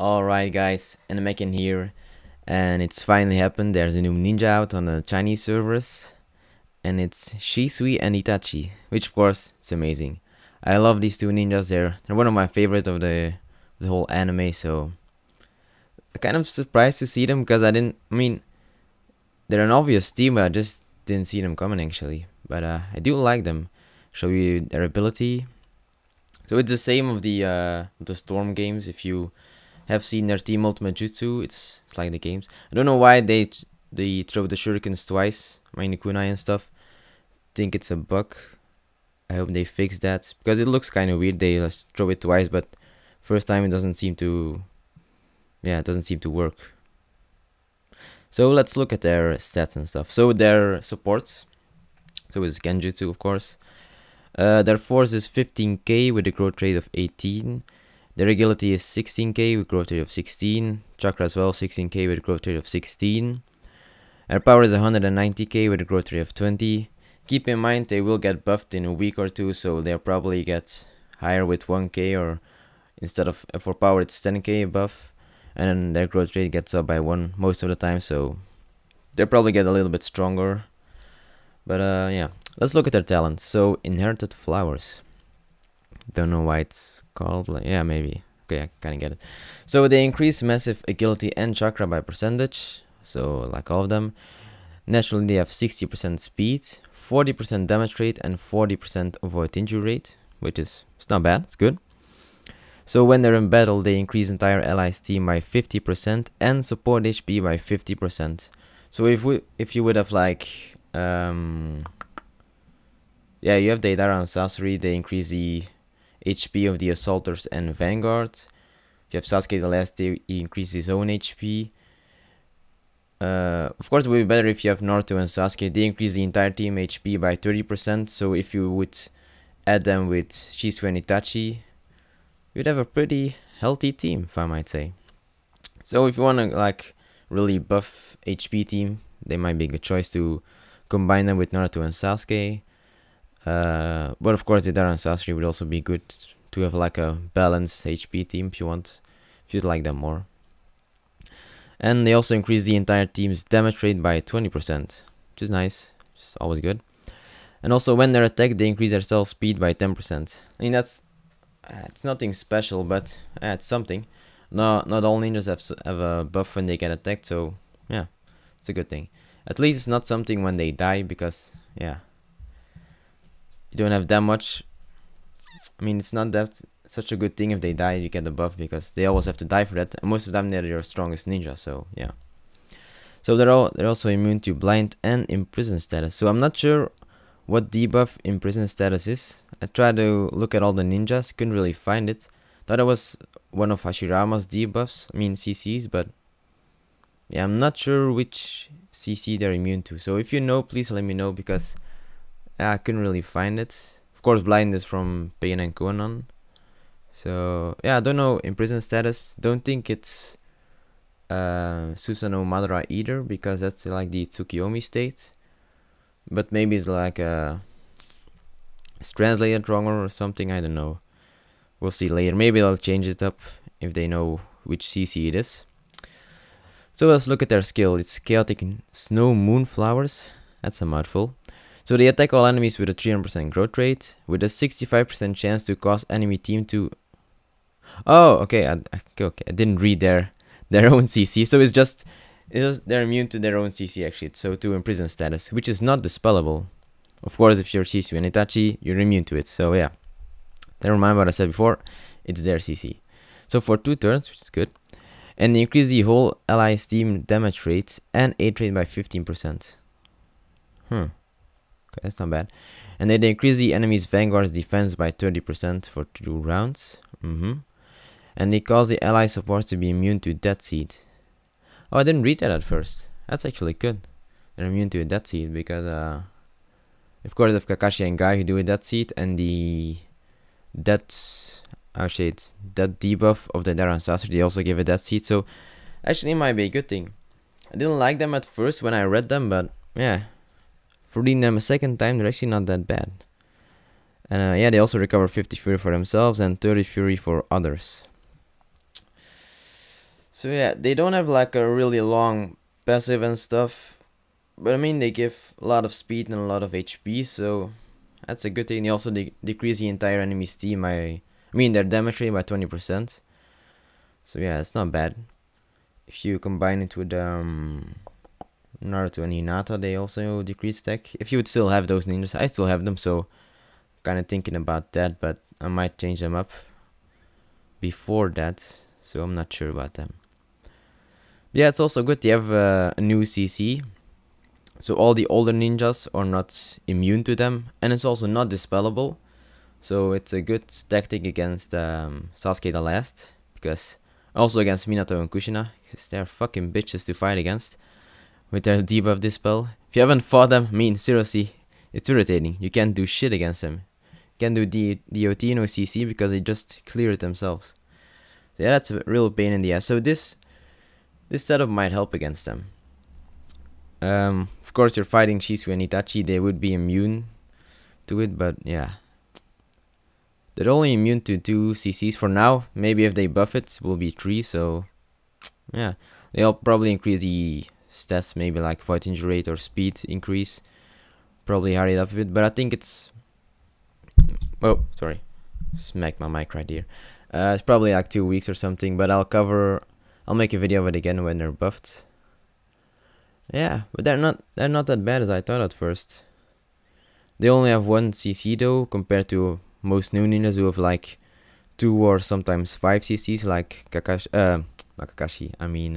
Alright guys, Animekian here, and it's finally happened. There's a new ninja out on the Chinese servers, and it's Shisui&Itachi, which of course, it's amazing. I love these two ninjas. They're one of my favorite of the whole anime, so I'm kind of surprised to see them because they're an obvious team, but I just didn't see them coming actually. But I do like them. Show you their ability. So it's the same of the Storm games. If you have seen their team ultimate jutsu, it's like the games. I don't know why they throw the shurikens twice, kunai and stuff. Think it's a bug. I hope they fix that because it looks kind of weird. They just throw it twice, but first time it doesn't seem to, it doesn't seem to work. So let's look at their stats and stuff. So their supports, so it's genjutsu of course. Their force is 15k with a growth rate of 18. Their agility is 16k with growth rate of 16. Chakra as well, 16k with a growth rate of 16. Their power is 190k with a growth rate of 20. Keep in mind they will get buffed in a week or two, so they'll probably get higher with 1k, or instead of for power it's 10k buff, and then their growth rate gets up by 1 most of the time, so they'll probably get a little bit stronger. But yeah, let's look at their talents. So inherited flowers. Don't know why it's called, like, yeah, maybe. Okay, I kind of get it. So they increase massive agility and chakra by percentage, so like all of them. Naturally they have 60% speed, 40% damage rate, and 40% avoid injury rate, which is, it's not bad, it's good. So when they're in battle, they increase entire allies team by 50% and support HP by 50%. So if you would have like yeah, you have DDark and Sasori, they increase the HP of the Assaulters and Vanguard. If you have Sasuke the last day, he increases his own HP. Of course, it would be better if you have Naruto and Sasuke. They increase the entire team HP by 30%. So if you would add them with Shisui&Itachi, you'd have a pretty healthy team, if I might say. So if you want to like really buff HP team, they might be a good choice to combine them with Naruto and Sasuke. But of course, DDark and Sasori would also be good to have like a balanced HP team if you'd like them more. And they also increase the entire team's damage rate by 20%, which is nice. It's always good. And also when they're attacked, they increase their stealth speed by 10%. I mean, that's it's nothing special, but it's something. Not all ninjas have a buff when they get attacked, so yeah, it's a good thing. At least it's not something when they die, because yeah, you don't have that much. I mean, it's not that such a good thing if they die you get the buff, because they always have to die for that, and most of them they're your strongest ninja, so yeah. So they're also immune to blind and imprison status. So I'm not sure what debuff imprison status is. I tried to look at all the ninjas, couldn't really find it. Thought it was one of Hashirama's debuffs, I mean CCs, but yeah, I'm not sure which CC they're immune to. So if you know, please let me know, because I couldn't really find it. Of course, blind is from Pain and Konan. So yeah, I don't know imprison status. Don't think it's Susanoo Madara either, because that's like the Tsukiyomi state. But maybe it's like it's translated wrong or something, I don't know. We'll see later. Maybe I'll change it up if they know which CC it is. So let's look at their skill. It's Chaotic Snow Moonflowers. That's a mouthful. So they attack all enemies with a 300% growth rate, with a 65% chance to cause enemy team to... Oh, okay, okay. I didn't read their own CC. So it's just they're immune to their own CC actually. So to imprison status, which is not dispellable. Of course, if you're Shisui&Itachi, you're immune to it. So yeah, never mind what I said before. It's their CC. So for 2 turns, which is good. And they increase the whole allies team damage rate and aid rate by 15%. Okay, that's not bad. And then they increase the enemy's vanguard's defense by 30% for 2 rounds. And they cause the ally supports to be immune to Death Seed. Oh, I didn't read that at first. That's actually good. They're immune to a Death Seed, because of course, if Kakashi and Guy who do a Death Seed, and the Death debuff of the DDark and Sasori, they also give a Death Seed. So actually, it might be a good thing. I didn't like them at first when I read them, but yeah, for reading them a second time, they're actually not that bad. And yeah, they also recover 50 fury for themselves and 30 fury for others. So yeah, they don't have like a really long passive and stuff, but I mean they give a lot of speed and a lot of HP, so that's a good thing. They also decrease the entire enemy's team. I mean their damage rate by 20%. So yeah, it's not bad. If you combine it with Naruto and Hinata, they also decrease attack. If you would still have those ninjas, I still have them, so kind of thinking about that, but I might change them up before that, so I'm not sure about them. Yeah, it's also good they have a new CC, so all the older ninjas are not immune to them, and it's also not dispellable, so it's a good tactic against Sasuke the Last, because also against Minato and Kushina, because they're fucking bitches to fight against with their debuff dispel. If you haven't fought them, I mean seriously, it's irritating. You can't do shit against them. You can't do DOT no CC because they just clear it themselves. So yeah, that's a real pain in the ass. So this setup might help against them. Of course, you're fighting Shisui and Itachi, they would be immune to it, but yeah. They're only immune to 2 CCs for now. Maybe if they buff it, will be 3, so yeah. They'll probably increase the stats, maybe like fight injury rate or speed increase. Probably hurry it up a bit, but I think it's... Oh, sorry. Smacked my mic right here. It's probably like 2 weeks or something, but I'll make a video of it again when they're buffed. Yeah, but they're not that bad as I thought at first. They only have 1 CC though, compared to most new ninjas who have like 2 or sometimes 5 CCs, like Kakashi, not Kakashi, I mean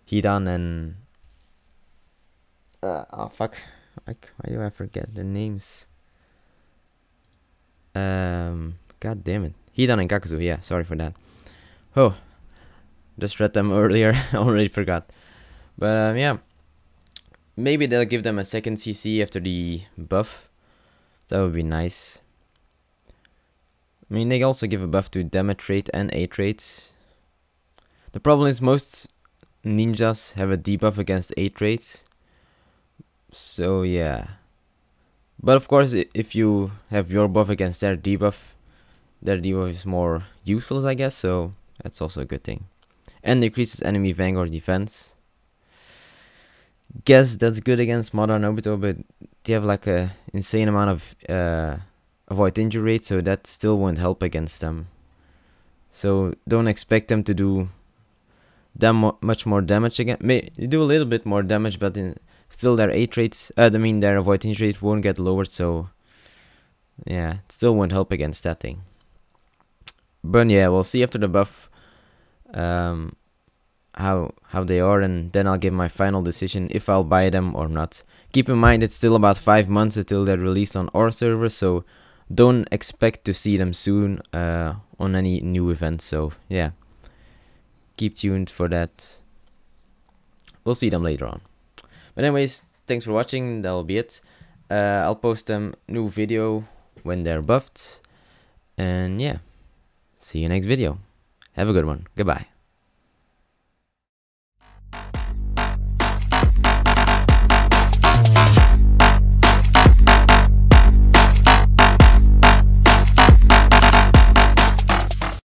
Hidan and oh fuck, like why do I forget their names? God damn it, Hidan and Kakuzu. Yeah, sorry for that. Oh, just read them earlier. I already forgot. But yeah, maybe they'll give them a second CC after the buff. That would be nice. I mean, they also give a buff to damage rate and 8 rates. The problem is most ninjas have a debuff against 8 rates. So yeah. But of course, if you have your buff against their debuff is more useless, I guess. So that's also a good thing. And decreases enemy vanguard defense. Guess that's good against Madara Nobito, but they have like a insane amount of avoid injury rate, so that still won't help against them. So don't expect them to do much more damage again. You do a little bit more damage, but still their 8 rates, their avoid injury rate won't get lowered, so yeah, it still won't help against that thing. But yeah, we'll see after the buff how they are, and then I'll give my final decision if I'll buy them or not. Keep in mind it's still about 5 months until they're released on our server, so don't expect to see them soon on any new events. So yeah, keep tuned for that. We'll see them later on. But anyways, thanks for watching. That'll be it. I'll post a new video when they're buffed, and yeah, see you next video. Have a good one. Goodbye.